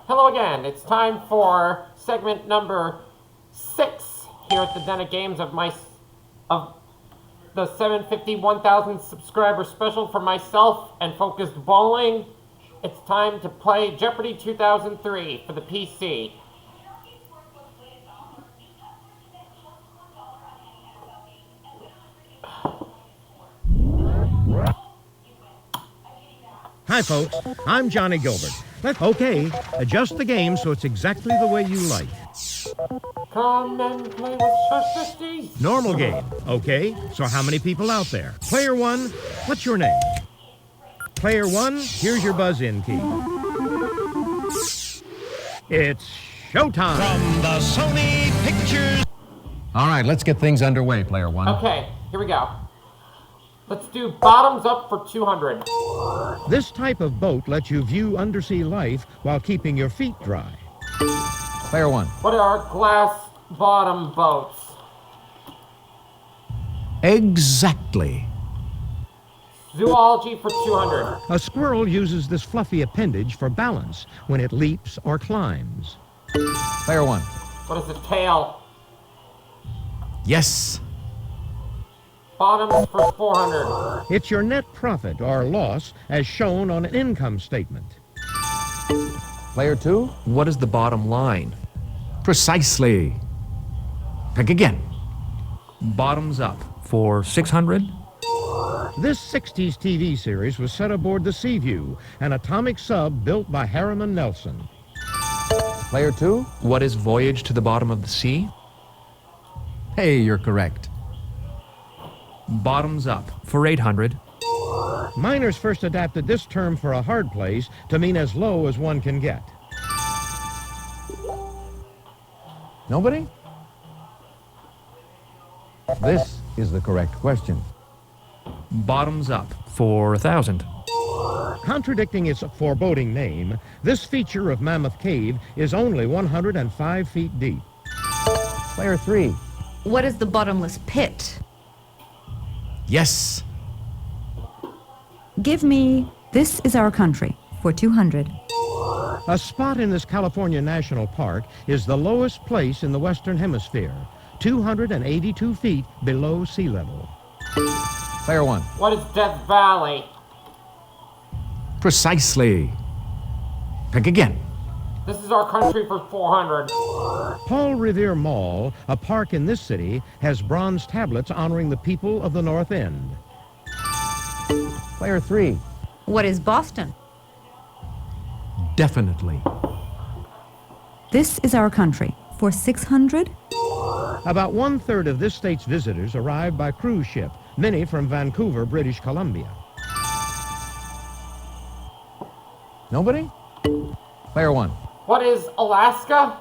Hello again. It's time for segment number 6 here at the Den of Games of the 750 1,000 subscriber special for myself and Focused Bowling. It's time to play Jeopardy 2003 for the PC. Hi, folks. I'm Johnny Gilbert. Okay, adjust the game so it's exactly the way you like. Come and play with Shush. Normal game. Okay, so how many people out there? Player 1, what's your name? Player 1, here's your buzz-in key. It's showtime. From the Sony Pictures. All right, let's get things underway, Player 1. Okay, here we go. Let's do bottoms up for 200. This type of boat lets you view undersea life while keeping your feet dry. Player 1. What are glass bottom boats? Exactly. Zoology for 200. A squirrel uses this fluffy appendage for balance when it leaps or climbs. Player 1. What is a tail? Yes. Bottoms for 400. It's your net profit or loss as shown on an income statement. Player 2. What is the bottom line? Precisely. Pick again. Bottoms up for 600? This 60s TV series was set aboard the Seaview, an atomic sub built by Harriman Nelson. Player 2. What is Voyage to the Bottom of the Sea? Hey, you're correct. Bottoms up for 800. Miners first adapted this term for a hard place to mean as low as one can get. Nobody? This is the correct question. Bottoms up for 1,000. Contradicting its foreboding name, this feature of Mammoth Cave is only 105 feet deep. Player 3. What is the bottomless pit? Yes. Give me This Is Our Country for 200. A spot in this California National Park is the lowest place in the Western Hemisphere, 282 feet below sea level. Player 1. What is Death Valley? Precisely. Pick again. This is Our Country for 400. Paul Revere Mall, a park in this city, has bronze tablets honoring the people of the North End. Player 3. What is Boston? Definitely. This Is Our Country for 600. About 1/3 of this state's visitors arrive by cruise ship, many from Vancouver, British Columbia. Nobody? Player 1. What is Alaska?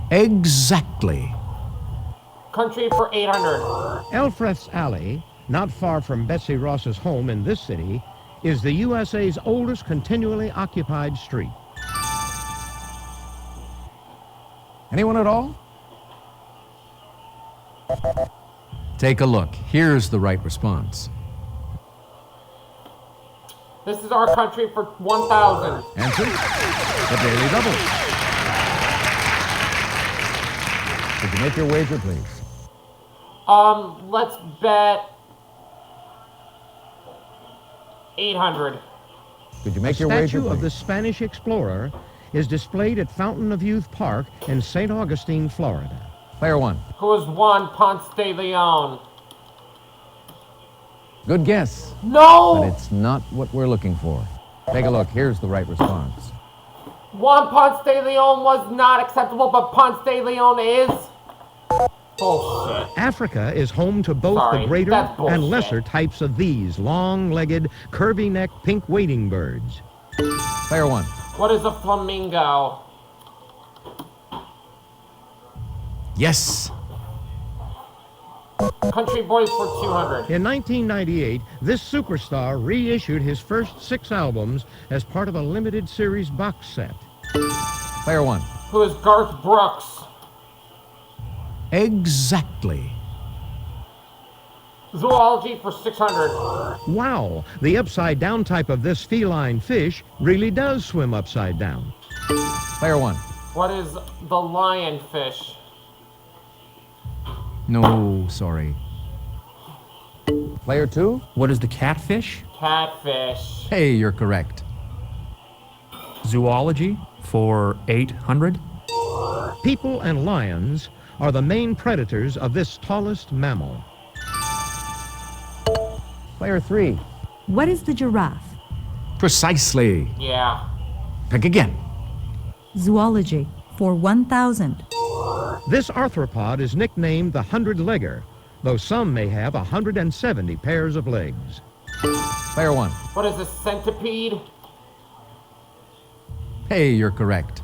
Exactly. Country for 800. Elfreth's Alley, not far from Betsy Ross's home in this city, is the USA's oldest continually occupied street. Anyone at all? Take a look. Here's the right response. This is Our Country for 1,000. Answer? The Daily Double. Could you make your wager, please? Let's bet 800. Could you make A your wager, statue of please? the Spanish explorer is displayed at Fountain of Youth Park in St. Augustine, Florida. Player 1. Who is Juan Ponce de Leon? Good guess, but No! it's not what we're looking for. Take a look. Here's the right response. Juan Ponce de Leon was not acceptable, but Ponce de Leon is? Bullshit. Africa is home to both Sorry, the greater that's bullshit. and lesser types of these long-legged, curvy-necked pink wading birds. Player 1. What is a flamingo? Yes. Country Boys for 200. In 1998, this superstar reissued his first 6 albums as part of a limited series box set. Player 1. Who is Garth Brooks? Exactly. Zoology for 600. Wow, the upside-down type of this feline fish really does swim upside down. Player 1. What is the lionfish? No, sorry. Player 2. What is the catfish? Catfish. Hey, you're correct. Zoology for 800. People and lions are the main predators of this tallest mammal. Player 3. What is the giraffe? Precisely. Yeah. Pick again. Zoology for 1,000. This arthropod is nicknamed the 100-legger, though some may have 170 pairs of legs. Player 1. What is a centipede? Hey, you're correct.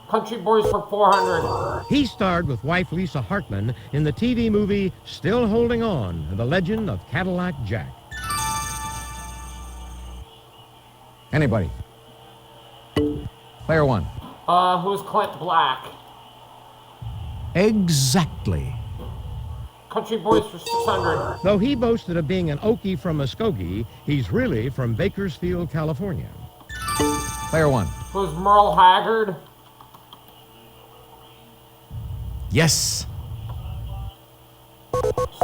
Country Boys for 400. He starred with wife Lisa Hartman in the TV movie Still Holding On, The Legend of Cadillac Jack. Anybody? Player 1. Who's Clint Black? Exactly. Country Boys for 600. Though he boasted of being an Okie from Muskogee, he's really from Bakersfield, California. Player 1. Who's Merle Haggard? Yes.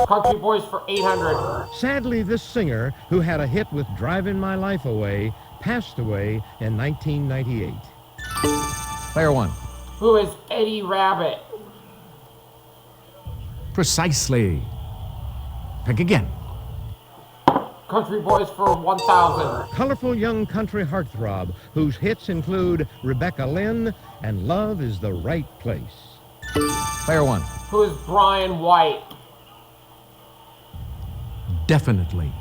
Country Boys for 800. Sadly, this singer, who had a hit with Driving My Life Away, passed away in 1998. Player 1. Who is Eddie Rabbit? Precisely. Pick again. Country Boys for 1,000. Colorful young country heartthrob whose hits include Rebecca Lynn and Love is the Right Place. Player 1. Who is Brian White? Definitely.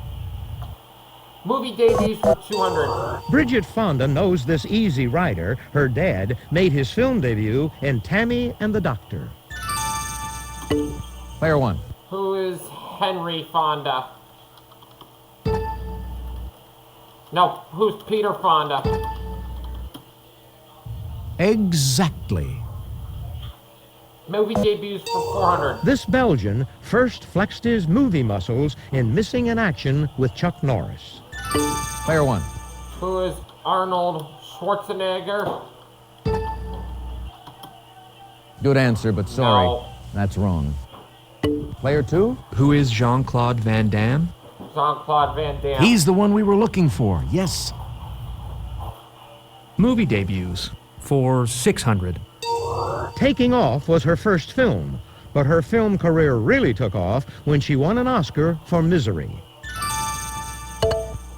Movie debuts for 200. Bridget Fonda knows this easy rider. Her dad made his film debut in Tammy and the Doctor. Player 1. Who is Henry Fonda? No, who's Peter Fonda? Exactly. Movie debuts for 400. This Belgian first flexed his movie muscles in Missing in Action with Chuck Norris. Player 1. Who is Arnold Schwarzenegger? Good answer, but sorry. No. That's wrong. Player 2. Who is Jean-Claude Van Damme? Jean-Claude Van Damme. He's the one we were looking for. Yes. Movie debuts for 600. Taking Off was her first film, but her film career really took off when she won an Oscar for Misery.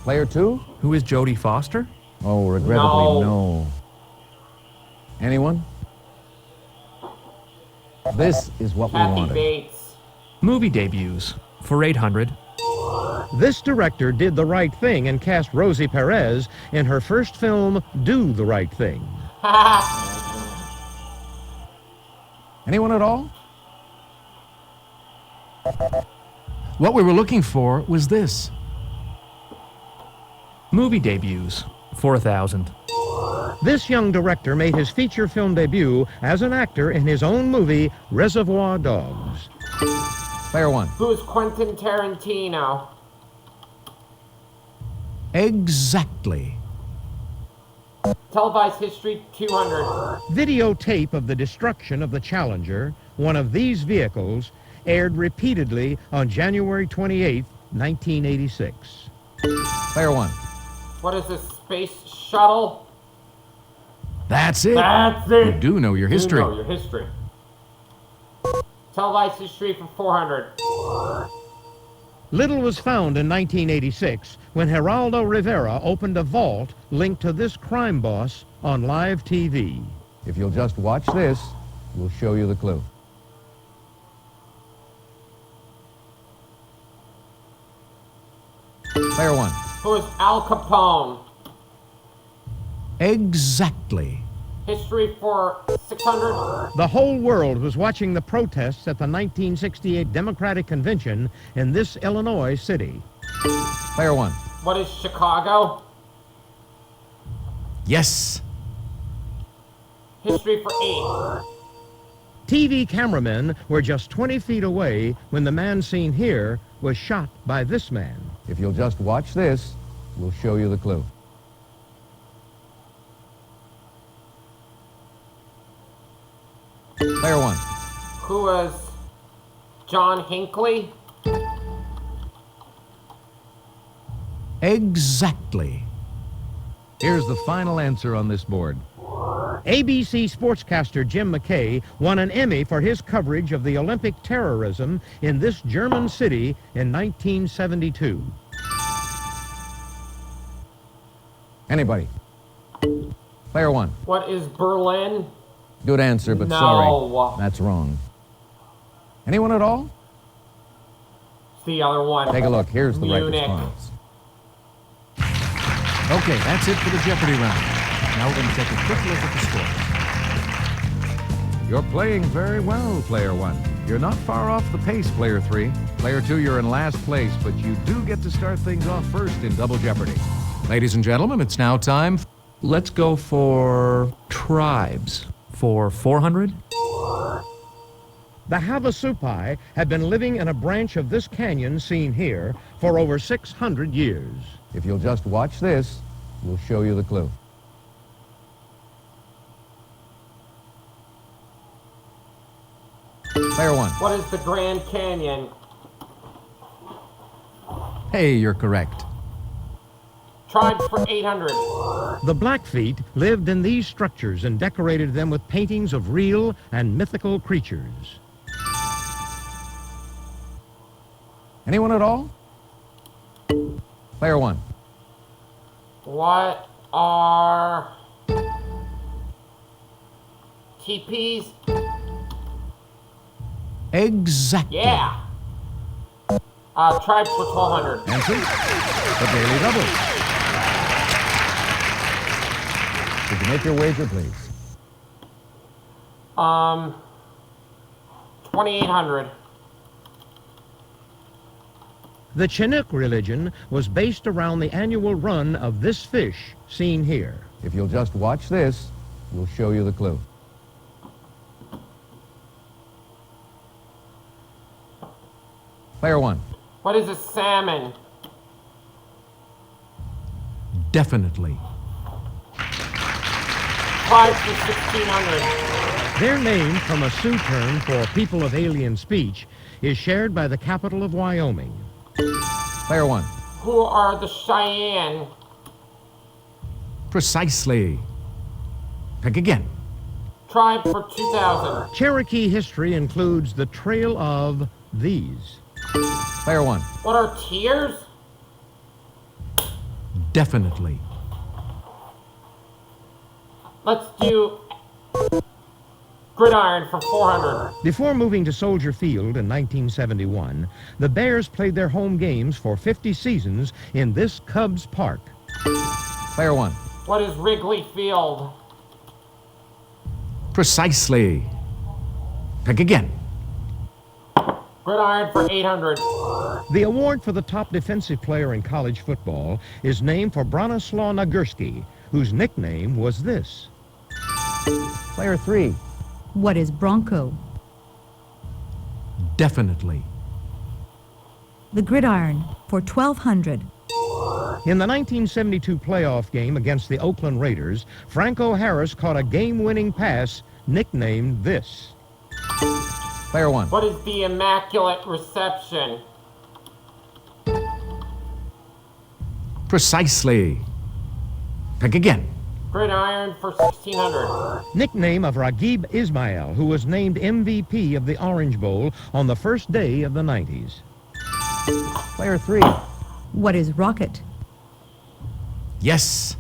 Player 2. Who is Jodie Foster? Oh, regrettably, no. Anyone? This is what we Kathy wanted. Bates. Movie debuts for 800. This director did the right thing and cast Rosie Perez in her first film, Do the Right Thing. Anyone at all? What we were looking for was this. Movie debuts for 1,000. This young director made his feature film debut as an actor in his own movie, Reservoir Dogs. Player 1. Who is Quentin Tarantino? Exactly. Televised history 200. Videotape of the destruction of the Challenger, one of these vehicles, aired repeatedly on January 28, 1986. Player 1. What is a space shuttle? That's it. That's You it. do know your history. You know your history. Televised history for 400. Little was found in 1986 when Geraldo Rivera opened a vault linked to this crime boss on live TV. If you'll just watch this, we'll show you the clue. Player 1. Who is Al Capone? Exactly. History for 600. The whole world was watching the protests at the 1968 Democratic Convention in this Illinois city. Player 1. What is Chicago? Yes. History for 8. TV cameramen were just 20 feet away when the man seen here was shot by this man. If you'll just watch this, we'll show you the clue. Player one. Who was John Hinckley? Exactly. Here's the final answer on this board. ABC sportscaster Jim McKay won an Emmy for his coverage of the Olympic terrorism in this German city in 1972. Anybody? Player one. What is Berlin? Good answer, but No. sorry. That's wrong. Anyone at all? It's the other one. Take a look. Here's the right Munich. response. Okay, that's it for the Jeopardy round. Now we're going to take a quick look at the scores. You're playing very well, player one. You're not far off the pace, player three. Player two, you're in last place, but you do get to start things off first in Double Jeopardy. Ladies and gentlemen, it's now time. Let's go for tribes for 400. The Havasupai had been living in a branch of this canyon seen here for over 600 years. If you'll just watch this, we'll show you the clue. Player one. What is the Grand Canyon? Hey, you're correct. Tribes for 800. The Blackfeet lived in these structures and decorated them with paintings of real and mythical creatures. Anyone at all? Player one. What are teepees? Exactly. Yeah. Tribes for 1200. Answer? The Daily Double. Could you make your wager, please? 2800. The Chinook religion was based around the annual run of this fish seen here. If you'll just watch this, we'll show you the clue. Player one. What is a salmon? Definitely. Tribes for 1600. Their name, from a Sioux term for people of alien speech, is shared by the capital of Wyoming. Player one. Who are the Cheyenne? Precisely. Pick again. Tribe for 2000. Cherokee history includes the Trail of these. Player one. What are tears? Definitely. Let's do gridiron for 400. Before moving to Soldier Field in 1971, the Bears played their home games for 50 seasons in this Cubs park. Player one. What is Wrigley Field? Precisely. Pick again. Gridiron for 800. The award for the top defensive player in college football is named for Bronislaw Nagurski, whose nickname was this. Player three. What is Bronco? Definitely. The gridiron for 1200. In the 1972 playoff game against the Oakland Raiders, Franco Harris caught a game-winning pass nicknamed this. Player one. What is the Immaculate Reception? Precisely. Pick again. Gridiron for 1600. Nickname of Raghib Ismail, who was named MVP of the Orange Bowl on the first day of the 90s. Player three. What is rocket? Yes.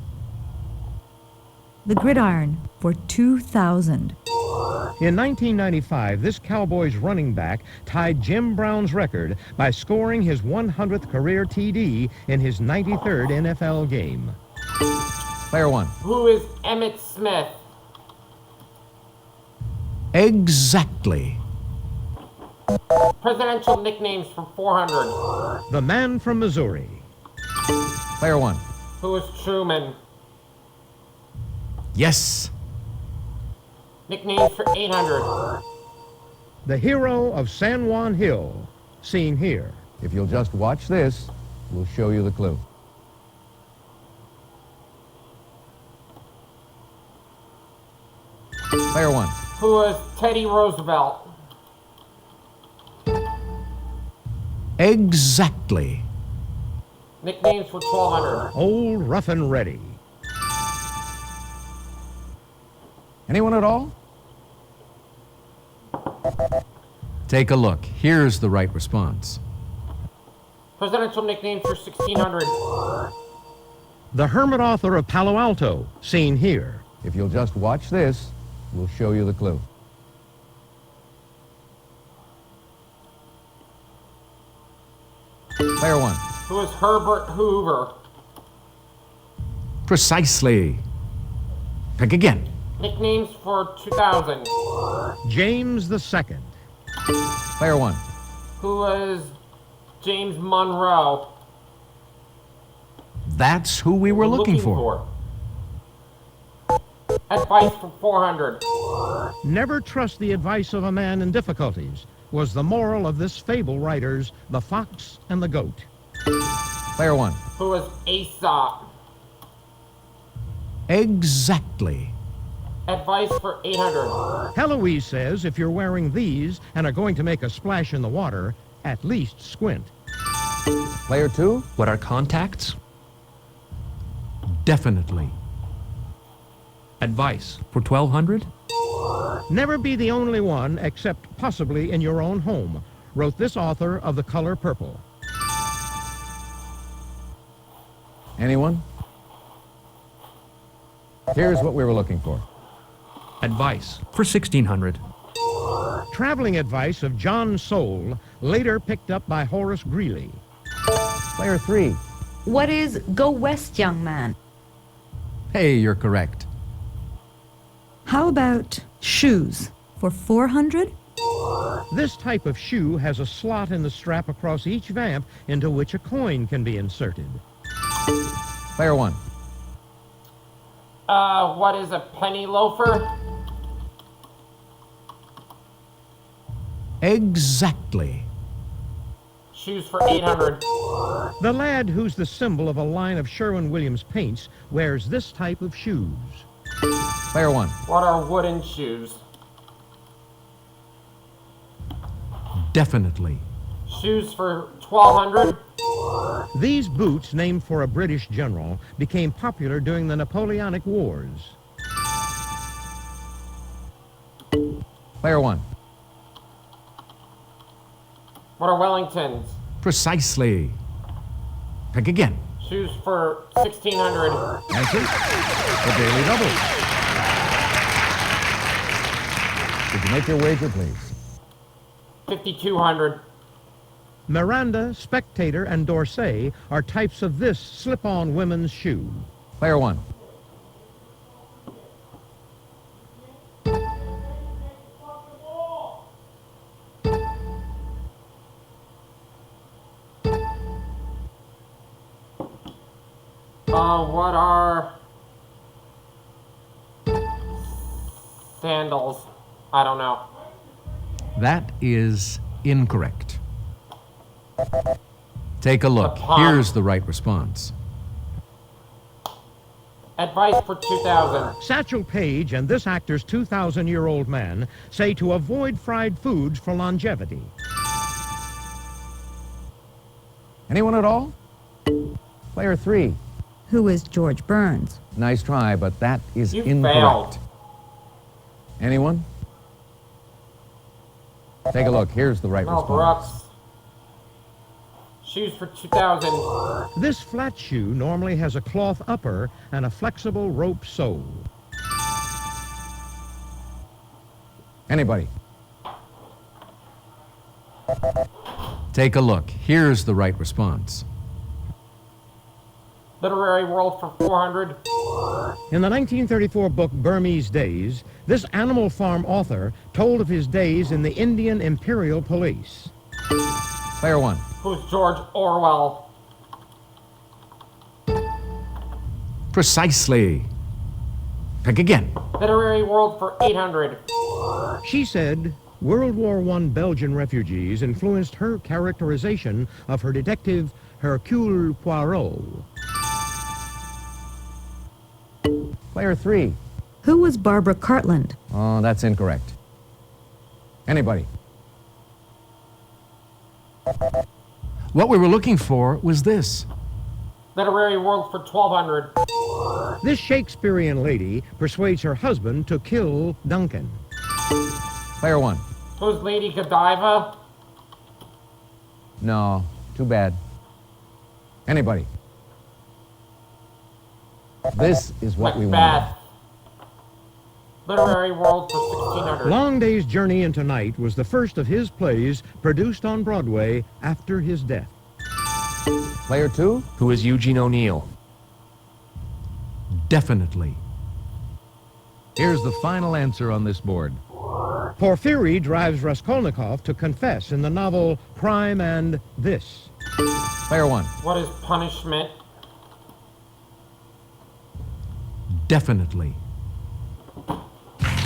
The gridiron for 2000. In 1995, this Cowboys running back tied Jim Brown's record by scoring his 100th career TD in his 93rd NFL game. Player one. Who is Emmitt Smith? Exactly. Presidential nicknames for 400. The man from Missouri. Player one. Who is Truman? Yes. Nicknames for 800. The hero of San Juan Hill, seen here. If you'll just watch this, we'll show you the clue. Player one. Who was Teddy Roosevelt? Exactly. Nicknames for 1200. Old Rough and Ready. Anyone at all? Take a look. Here's the right response. Presidential nicknames for 1600. The hermit author of Palo Alto, seen here. If you'll just watch this, we'll show you the clue. Player one. Who was Herbert Hoover? Precisely. Pick again. Nicknames for 2000. James II. Player one. Who was James Monroe? That's who we were looking for. Advice for 400. Never trust the advice of a man in difficulties was the moral of this fable writer's The Fox and the Goat. Player one. Who was Aesop? Exactly. Advice for 800. Heloise says if you're wearing these and are going to make a splash in the water, at least squint. Player two. What are contacts? Definitely. Advice for 1200? Never be the only one, except possibly in your own home, wrote this author of The Color Purple. Anyone? Here's what we were looking for. Advice for 1600. Traveling advice of John Soule, later picked up by Horace Greeley. Player three. What is go west, young man? Hey, you're correct. How about shoes for 400? This type of shoe has a slot in the strap across each vamp into which a coin can be inserted. Player one. What is a penny loafer? Exactly. Shoes for 800. The lad who's the symbol of a line of Sherwin-Williams paints wears this type of shoes. Player one. What are wooden shoes? Definitely. Shoes for 1200. These boots, named for a British general, became popular during the Napoleonic Wars. Player one. What are Wellingtons? Precisely. Pick again. Shoes for 1600. Answer? The Daily Double. Did you make your wager, please? 5200. Miranda, Spectator, and D'Orsay are types of this slip-on women's shoe. Player one. What are sandals? I don't know. That is incorrect. Take a look. A pond. Here's the right response. Advice for 2000. Satchel Paige and this actor's 2,000-year-old man say to avoid fried foods for longevity. Anyone at all? Player three. Who is George Burns? Nice try, but that is You incorrect. failed. Anyone? Take a look. Here's the right Mel response. Brooks. Shoes for 2000. This flat shoe normally has a cloth upper and a flexible rope sole. Anybody? Take a look. Here's the right response. Literary World for 400. In the 1934 book Burmese Days, this Animal Farm author told of his days in the Indian Imperial Police. Player one. Who's George Orwell? Precisely. Pick again. Literary World for 800. She said, World War I Belgian refugees influenced her characterization of her detective Hercule Poirot. Player 3. Who was Barbara Cartland? Oh, that's incorrect. Anybody? What we were looking for was this. Literary world for 1200. This Shakespearean lady persuades her husband to kill Duncan. Player 1. Who's Lady Godiva? No, too bad. Anybody? This is what we wanted. Macbeth. Literary world for 1600. Long Day's Journey into Night was the first of his plays produced on Broadway after his death. Player 2. Who is Eugene O'Neill? Definitely. Here's the final answer on this board. Porfiry drives Raskolnikov to confess in the novel Crime and This. Player 1. What is punishment? Definitely.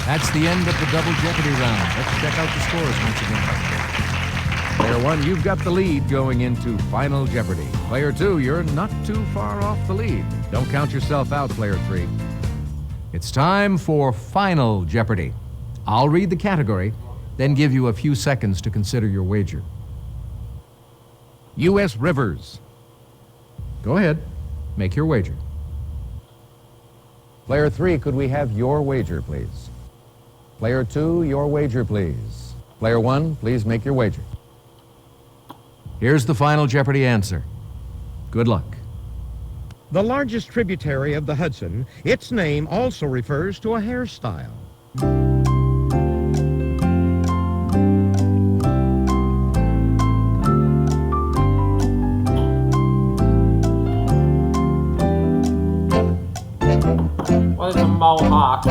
That's the end of the double Jeopardy round. Let's check out the scores once again. Player 1, you've got the lead going into Final Jeopardy. Player 2, you're not too far off the lead. Don't count yourself out, Player 3. It's time for Final Jeopardy. I'll read the category, then give you a few seconds to consider your wager. U.S. Rivers. Go ahead. Make your wager. Player 3, could we have your wager, please? Player 2, your wager, please. Player 1, please make your wager. Here's the Final Jeopardy answer. Good luck. The largest tributary of the Hudson, its name also refers to a hairstyle. What is a mohawk?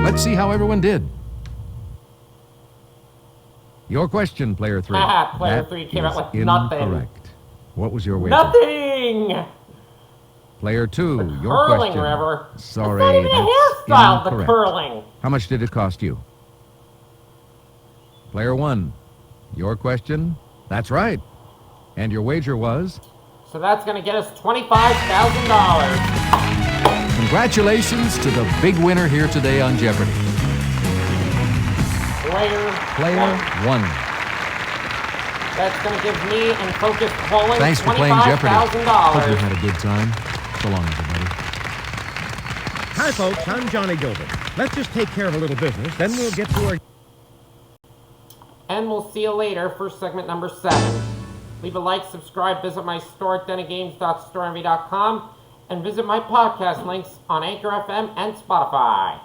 Let's see how everyone did. Your question, Player 3. Haha, Player That 3 came out is with nothing. incorrect. What was your wager? Nothing! Player 2, your Curling, question. River. Sorry, It's not even a that's hairstyle, the incorrect. curling. How much did it cost you? Player 1, your question. That's right. And your wager was? So that's going to get us $25,000. Congratulations to the big winner here today on Jeopardy. Player 1. That's going to give me and Focus Bowling Thanks for playing Jeopardy. Hope you $25,000. had a good time. So long, everybody. Hi, folks. I'm Johnny Gilbert. Let's just take care of a little business, then we'll get to our... And we'll see you later for segment number 7. Leave a like, subscribe, visit my store at denagames.storeenvy.com, and visit my podcast links on Anchor FM and Spotify.